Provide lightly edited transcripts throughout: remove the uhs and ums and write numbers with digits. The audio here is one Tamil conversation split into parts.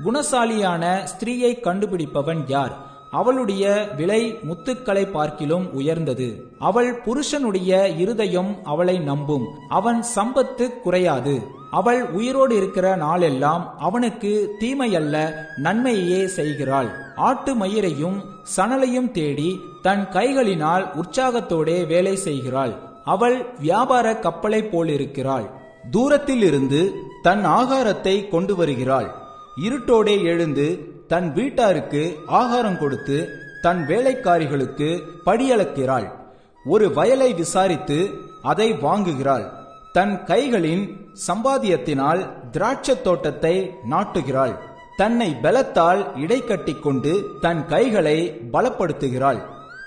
குணசாலியான ஸ்திரீயை கண்டுபிடிப்பவன் யார்? அவளுடைய விலை முத்துக்களை பார்க்கிலும் உயர்ந்தது. அவள் புருஷனுடைய இருதயம் அவளை நம்பும். அவன் சம்பத்து குறையாது. அவள் உயிரோடு இருக்கிற நாளெல்லாம் அவனுக்கு தீமையல்ல நன்மையே செய்கிறாள். ஆட்டு மயிரையும் சணலையும் தேடி தன் கைகளினால் உற்சாகத்தோடே வேலை செய்கிறாள். அவள் வியாபார கப்பலை போலிருக்கிறாள். தூரத்தில் இருந்து தன் ஆகாரத்தை கொண்டு வருகிறாள். இருட்டோடே எழுந்து தன் வீட்டாருக்கு ஆகாரம் கொடுத்து தன் வேலைக்காரிகளுக்கு படியளக்கிறாள். ஒரு வயலை விசாரித்து அதை வாங்குகிறாள். தன் கைகளின் சம்பாத்தியத்தினால் திராட்சத் தோட்டத்தை நாட்டுகிறாள். தன்னை பலத்தால் இடைக்கட்டி கொண்டு தன் கைகளை பலப்படுத்துகிறாள்.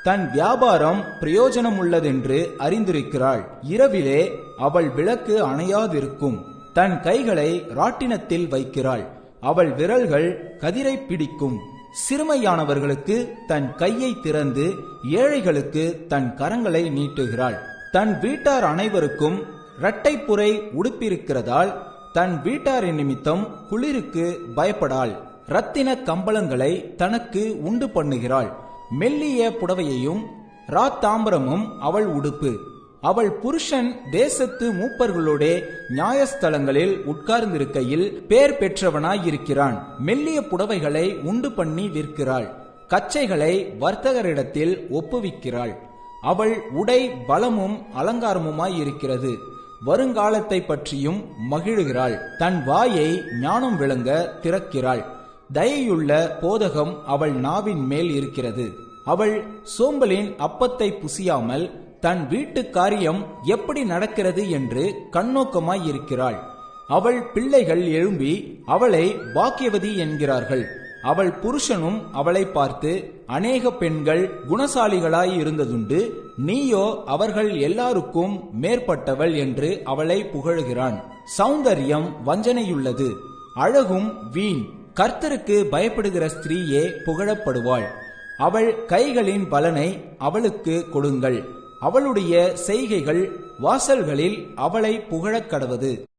தன் வியாபாரம் பிரயோஜனமுள்ளதென்று அறிந்திருக்கிறாள். இரவிலே அவள் விளக்கு அணையாதிருக்கும். தன் கைகளை ராட்டினத்தில் வைக்கிறாள். அவள் விரல்கள் கதிரை பிடிக்கும். சிறுமையானவர்களுக்கு தன் கையை திறந்து ஏழைகளுக்கு தன் கரங்களை நீட்டுகிறாள். தன் வீட்டார் அனைவருக்கும் இரட்டைப்புரை உடுப்பிருக்கிறதால் தன் வீட்டாரின் நிமித்தம் குளிருக்கு பயப்படாள். இரத்தின கம்பளங்களை தனக்கு உண்டு பண்ணுகிறாள். மெல்லிய புடவையையும் ராத்தாம்பரமும் அவள் உடுப்பு. அவள் புருஷன் தேசத்து மூப்பர்களோடே நியாயஸ்தலங்களில் உட்கார்ந்திருக்கையில் பேர் பெற்றவனாயிருக்கிறான். மெல்லிய புடவைகளை உண்டு பண்ணி விற்கிறாள். கச்சைகளை வர்த்தகரிடத்தில் ஒப்புவிக்கிறாள். அவள் உடை பலமும் அலங்காரமுமாயிருக்கிறது. வருங்காலத்தை பற்றியும் மகிழுகிறாள். தன் வாயை ஞானம் விளங்க திறக்கிறாள். தயையுள்ள போதகம் அவள் நாவின் மேல் இருக்கிறது. அவள் சோம்பலின் அப்பத்தை புசியாமல் தன் வீட்டு காரியம் எப்படி நடக்கிறது என்று கண்ணோக்கமாயிருக்கிறாள். அவள் பிள்ளைகள் எழும்பி அவளை பாக்கியவதி என்கிறார்கள். அவள் புருஷனும் அவளை பார்த்து, அநேக பெண்கள் குணசாலிகளாயிருந்ததுண்டு, நீயோ அவர்கள் எல்லாருக்கும் மேற்பட்டவள் என்று அவளை புகழுகிறான். சௌந்தரியம் வஞ்சனையுள்ளது, அழகும் வீண். கர்த்தருக்கு பயப்படுகிற ஸ்திரீயே புகழப்படுவாள். அவள் கைகளின் பலனை அவளுக்கு கொடுங்கள். அவளுடைய செய்கைகள் வாசல்களில் அவளை புகழக் கடவது.